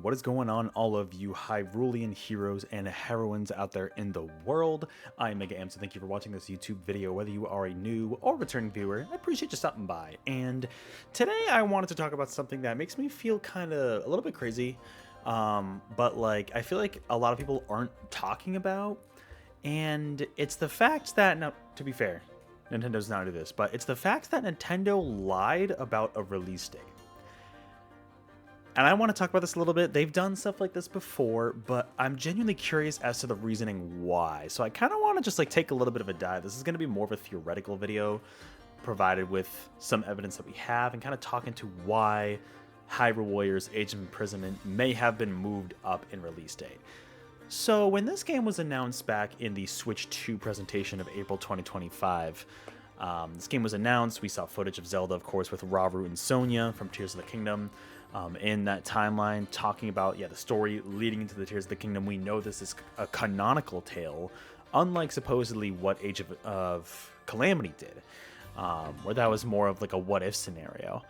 What is going on, all of you Hyrulean heroes and heroines out there in the world? I'm Mega Am, so thank you for watching this YouTube video. Whether you are a new or returning viewer, I appreciate you stopping by. And today I wanted to talk about something that makes me feel kind of a little bit crazy, but like I feel like a lot of people aren't talking about, and it's the fact that, now to be fair, Nintendo's not into this, but it's the fact that Nintendo lied about a release date. And I want to talk about this a little bit. They've done stuff like this before, but I'm genuinely curious as to the reasoning why. So I kind of want to just like take a little bit of a dive. This is going to be more of a theoretical video provided with some evidence that we have and kind of talk into why Hyrule Warriors Age of Imprisonment may have been moved up in release date. So when this game was announced back in the Switch 2 presentation of April 2025, this game was announced. We saw footage of Zelda, of course, with Rauru and Sonia from Tears of the Kingdom. In that timeline, talking about the story leading into the Tears of the Kingdom. We know this is a canonical tale, unlike supposedly what Age of Calamity did, where that was more of like a what if scenario.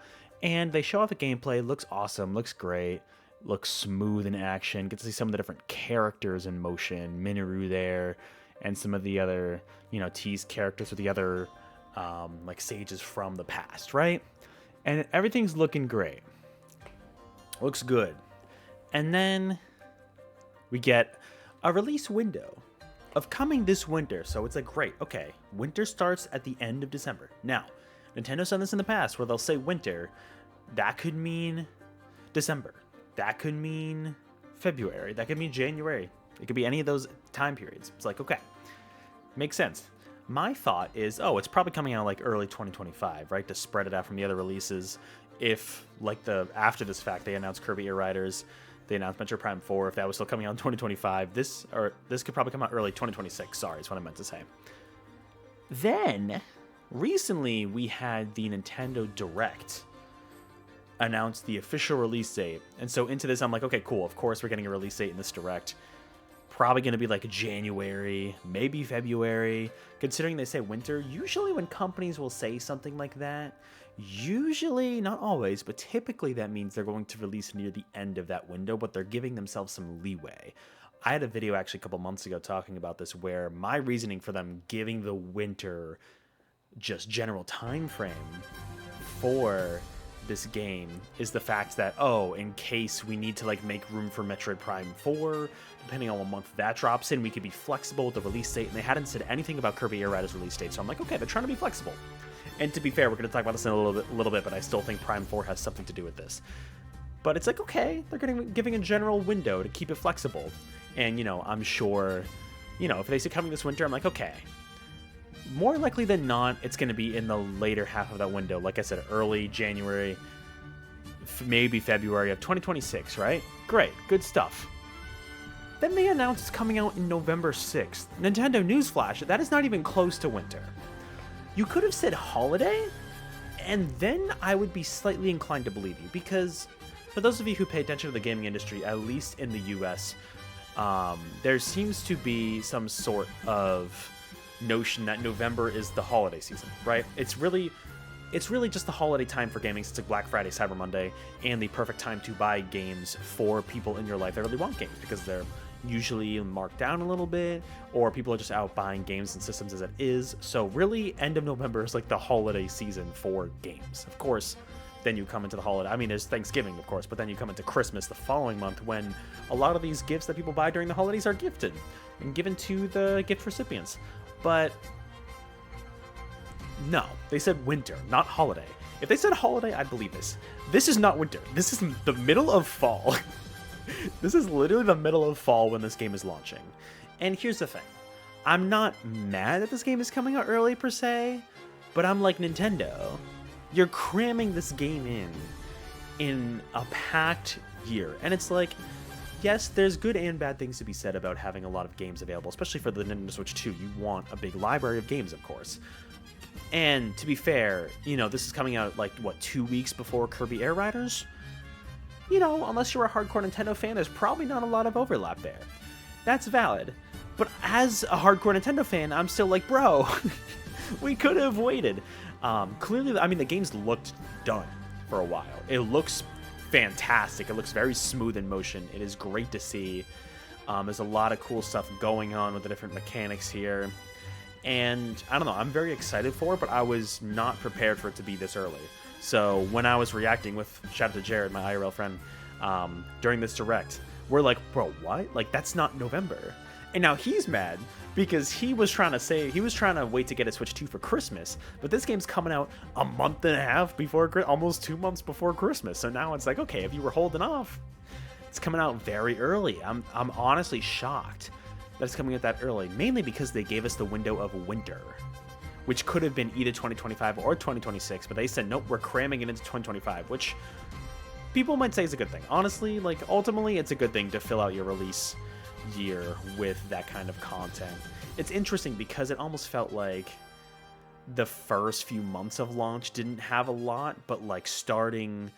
And they show off the gameplay. Looks awesome, looks great, looks smooth in action. Get to see some of the different characters in motion, Minoru there, and some of the other teased characters with the other like sages from the past, right? And everything's looking great. Looks good. And then we get a release window of coming this winter. So it's like, great, okay, winter starts at the end of December. Now, Nintendo's done this in the past where they'll say winter. That could mean December. That could mean February. That could mean January. It could be any of those time periods. It's like, okay, makes sense. My thought is, oh, it's probably coming out like early 2025, right? To spread it out from the other releases. If, like, after this fact, they announced Kirby Air Riders, they announced Metroid Prime 4, if that was still coming out in 2025, this could probably come out early 2026, sorry, is what I meant to say. Then, recently, we had the Nintendo Direct announce the official release date, and so into this, I'm like, okay, cool, of course we're getting a release date in this Direct. Probably going to be like January, maybe February. Considering they say winter, usually when companies will say something like that, usually, not always, but typically that means they're going to release near the end of that window, but they're giving themselves some leeway. I had a video actually a couple months ago talking about this where my reasoning for them giving the winter just general time frame for this game is the fact that, oh, in case we need to like make room for Metroid Prime 4, depending on what month that drops in, we could be flexible with the release date. And they hadn't said anything about Kirby Air Riders release date, so I'm like, okay, they're trying to be flexible. And to be fair, we're going to talk about this in a little bit, but I still think Prime 4 has something to do with this. But it's like, okay, they're giving a general window to keep it flexible. And, I'm sure, if they say coming this winter, I'm like, okay. More likely than not, it's going to be in the later half of that window. Like I said, early January, maybe February of 2026, right? Great, good stuff. Then they announced it's coming out in November 6th. Nintendo newsflash, that is not even close to winter. You could have said holiday, and then I would be slightly inclined to believe you, because for those of you who pay attention to the gaming industry, at least in the US, there seems to be some sort of notion that November is the holiday season, right? It's really just the holiday time for gaming. It's like Black Friday, Cyber Monday, and the perfect time to buy games for people in your life that really want games, because they're usually marked down a little bit, or people are just out buying games and systems as it is. So really, end of November is like the holiday season for games. Of course, then you come into the holiday. I mean, there's Thanksgiving, of course, but then you come into Christmas the following month, when a lot of these gifts that people buy during the holidays are gifted and given to the gift recipients. But no, they said winter, not holiday. If they said holiday, I'd believe this. This is not winter. This is the middle of fall. This is literally the middle of fall when this game is launching. And here's the thing. I'm not mad that this game is coming out early per se, but I'm like, Nintendo, you're cramming this game in a packed year. And it's like, yes, there's good and bad things to be said about having a lot of games available, especially for the Nintendo Switch 2. You want a big library of games, of course. And to be fair, this is coming out like, what, 2 weeks before Kirby Air Riders? Unless you're a hardcore Nintendo fan, there's probably not a lot of overlap there. That's valid. But as a hardcore Nintendo fan, I'm still like, bro, we could have waited. Clearly, I mean, the game's looked done for a while. It looks fantastic. It looks very smooth in motion. It is great to see. There's a lot of cool stuff going on with the different mechanics here. And I don't know, I'm very excited for it, but I was not prepared for it to be this early. So when I was reacting with, shout out to Jared, my IRL friend, during this direct, we're like, bro, what? Like, that's not November. And now he's mad because he was trying to wait to get a Switch 2 for Christmas, but this game's coming out a month and a half before, almost 2 months before Christmas. So now it's like, okay, if you were holding off, it's coming out very early. I'm honestly shocked that it's coming out that early, mainly because they gave us the window of winter, which could have been either 2025 or 2026, but they said, nope, we're cramming it into 2025, which people might say is a good thing. Honestly, like, ultimately, it's a good thing to fill out your release year with that kind of content. It's interesting because it almost felt like the first few months of launch didn't have a lot, but like starting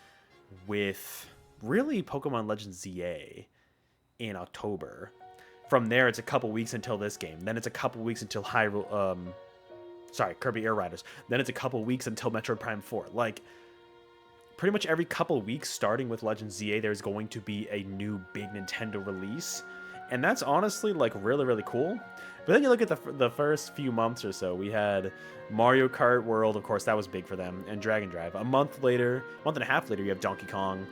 with really Pokemon Legends ZA in October. From there, it's a couple weeks until this game. Then it's a couple weeks until Kirby Air Riders. Then it's a couple weeks until Metroid Prime 4. Like, pretty much every couple weeks, starting with Legends ZA, there's going to be a new big Nintendo release. And that's honestly, like, really, really cool. But then you look at the first few months or so, we had Mario Kart World, of course, that was big for them, and Dragon Drive. A month and a half later, you have Donkey Kong.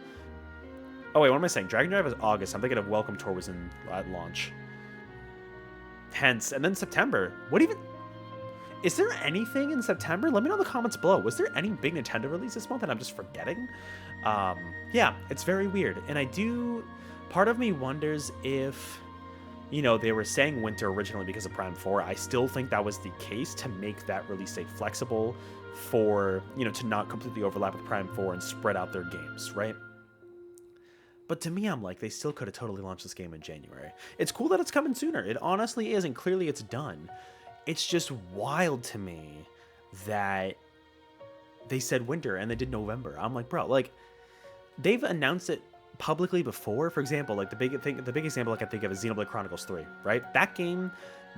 Oh, wait, what am I saying? Dragon Drive is August. I'm thinking of Welcome Tour was at launch. Hence, and then September. Is there anything in September? Let me know in the comments below. Was there any big Nintendo release this month that I'm just forgetting? Yeah, it's very weird. And part of me wonders if, you know, they were saying winter originally because of Prime 4. I still think that was the case to make that release date flexible for, you know, to not completely overlap with Prime 4 and spread out their games, right? But to me, I'm like, they still could have totally launched this game in January. It's cool that it's coming sooner. It honestly is, and clearly it's done. It's just wild to me that they said winter and they did November. I'm like, bro, like, they've announced it publicly before. For example, like the big example I can think of is Xenoblade Chronicles 3, right? That game,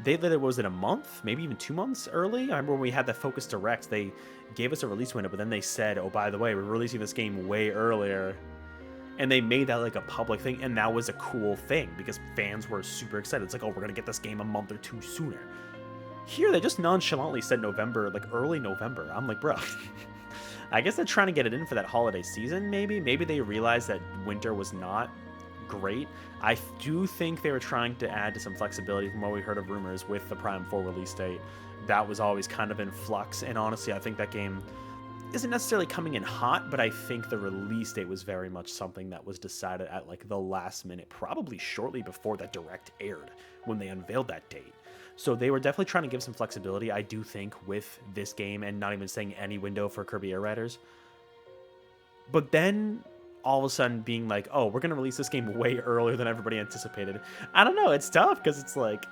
they did it, was it a month, maybe even 2 months early? I remember when we had the Focus Direct, they gave us a release window, but then they said, oh, by the way, we're releasing this game way earlier. And they made that like a public thing, and that was a cool thing because fans were super excited. It's like, oh, we're gonna get this game a month or two sooner. Here, they just nonchalantly said November, like early November. I'm like, bro, I guess they're trying to get it in for that holiday season, maybe. Maybe they realized that winter was not great. I do think they were trying to add to some flexibility from what we heard of rumors with the Prime 4 release date. That was always kind of in flux, and honestly, I think that game isn't necessarily coming in hot, but I think the release date was very much something that was decided at like the last minute, probably shortly before that direct aired when they unveiled that date. So they were definitely trying to give some flexibility, I do think, with this game, and not even saying any window for Kirby Air Riders. But then all of a sudden being like, oh, we're going to release this game way earlier than everybody anticipated. I don't know, it's tough because it's like,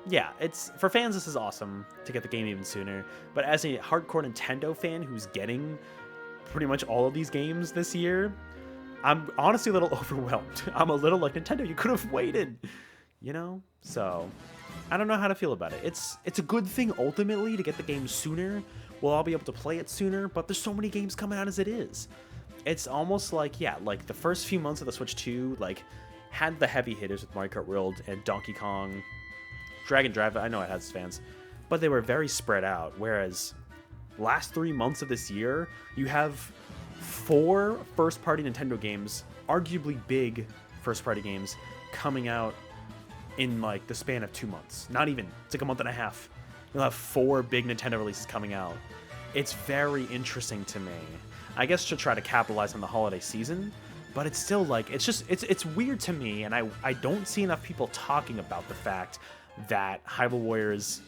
yeah, it's for fans, this is awesome to get the game even sooner. But as a hardcore Nintendo fan who's getting pretty much all of these games this year, I'm honestly a little overwhelmed. I'm a little like, Nintendo, you could have waited, you know? So I don't know how to feel about it. It's a good thing ultimately to get the game sooner. We'll all be able to play it sooner, but there's so many games coming out as it is. It's almost like, yeah, like the first few months of the Switch 2, like, had the heavy hitters with Mario Kart World and Donkey Kong. Dragon Drive, I know it has fans, but they were very spread out. Whereas last 3 months of this year, you have 4 first-party Nintendo games, arguably big first-party games, coming out in like the span of 2 months. Not even. It's like a month and a half. You'll have 4 big Nintendo releases coming out. It's very interesting to me. I guess to try to capitalize on the holiday season, but it's still like, it's weird to me, and I don't see enough people talking about the fact that Hyrule Warriors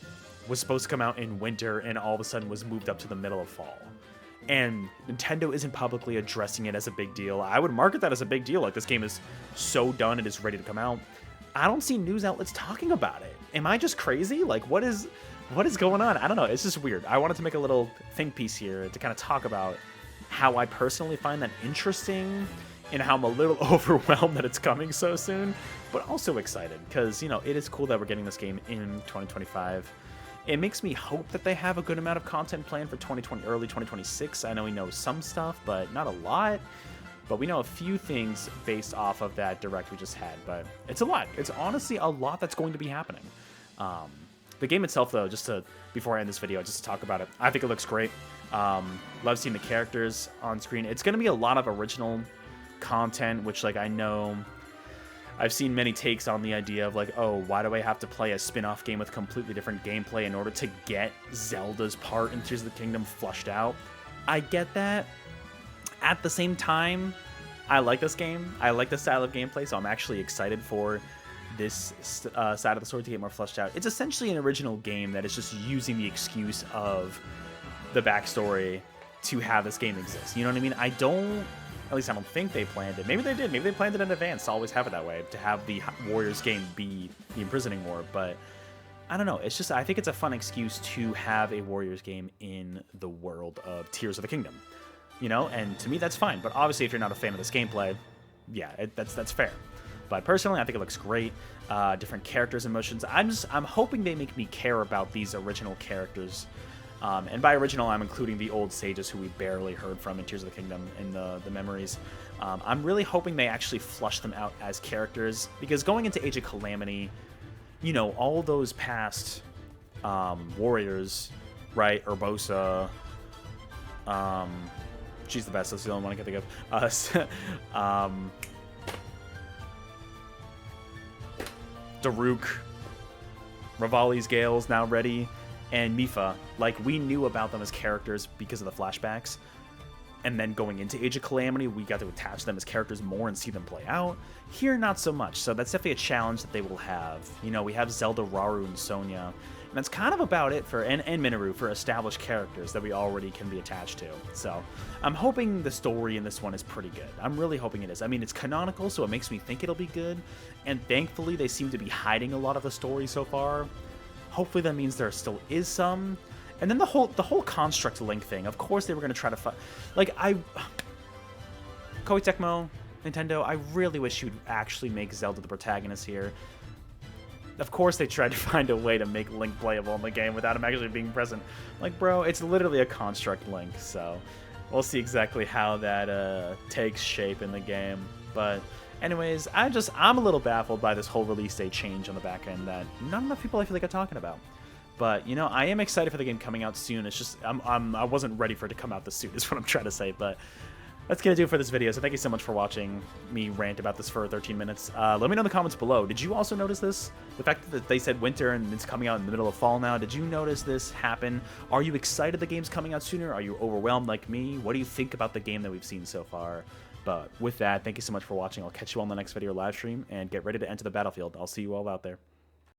was supposed to come out in winter and all of a sudden was moved up to the middle of fall. And Nintendo isn't publicly addressing it as a big deal. I would market that as a big deal. Like, this game is so done, it is ready to come out. I don't see news outlets talking about it. Am I just crazy? Like, what is going on? I don't know. It's just weird. I wanted to make a little think piece here to kind of talk about how I personally find that interesting and how I'm a little overwhelmed that it's coming so soon, but also excited because, you know, it is cool that we're getting this game in 2025. It makes me hope that they have a good amount of content planned for early 2026. I know we know some stuff, but not a lot. but we know a few things based off of that direct we just had. But it's a lot. It's honestly a lot that's going to be happening. The game itself, though, before I end this video, just to talk about it, I think it looks great. Love seeing the characters on screen. It's going to be a lot of original content, which, like, I know I've seen many takes on the idea of, like, oh, why do I have to play a spin-off game with completely different gameplay in order to get Zelda's part in Tears of the Kingdom flushed out? I get that. At the same time, I like this game. I like the style of gameplay, so I'm actually excited for this side of the story to get more fleshed out. It's essentially an original game that is just using the excuse of the backstory to have this game exist. You know what I mean? At least I don't think they planned it. Maybe they did. Maybe they planned it in advance to always have it that way, to have the Warriors game be the Imprisoning War. But I don't know. It's just, I think it's a fun excuse to have a Warriors game in the world of Tears of the Kingdom. You know, and to me that's fine. But obviously, if you're not a fan of this gameplay, yeah, that's fair. But personally, I think it looks great. Different characters and motions. I'm hoping they make me care about these original characters. And by original, I'm including the old sages who we barely heard from in Tears of the Kingdom in the memories. I'm really hoping they actually flush them out as characters, because going into Age of Calamity, you know, all those past warriors, right? Urbosa, she's the best. That's the only one I can think of. Daruk, Rivali's Gale's now ready, and Mipha. Like, we knew about them as characters because of the flashbacks, and then going into Age of Calamity, we got to attach them as characters more and see them play out. Here, not so much, so that's definitely a challenge that they will have. You know, we have Zelda, Rauru, and Sonia, and that's kind of about it for, and Minoru, for established characters that we already can be attached to. So, I'm hoping the story in this one is pretty good. I'm really hoping it is. I mean, it's canonical, so it makes me think it'll be good, and thankfully, they seem to be hiding a lot of the story so far. Hopefully that means there still is some. And then the whole Construct Link thing. Of course they were going to try to find... Like, Koei Tecmo, Nintendo, I really wish you'd actually make Zelda the protagonist here. Of course they tried to find a way to make Link playable in the game without him actually being present. Like, bro, it's literally a Construct Link, so we'll see exactly how that takes shape in the game. But anyways, I'm a little baffled by this whole release date change on the back end that not enough people I feel like are talking about. But, you know, I am excited for the game coming out soon. It's just, I wasn't ready for it to come out this soon, is what I'm trying to say. But that's going to do it for this video. So thank you so much for watching me rant about this for 13 minutes. Let me know in the comments below. Did you also notice this? The fact that they said winter and it's coming out in the middle of fall now. Did you notice this happen? Are you excited the game's coming out sooner? Are you overwhelmed like me? What do you think about the game that we've seen so far? But with that, thank you so much for watching. I'll catch you all in the next video live stream, and get ready to enter the battlefield. I'll see you all out there.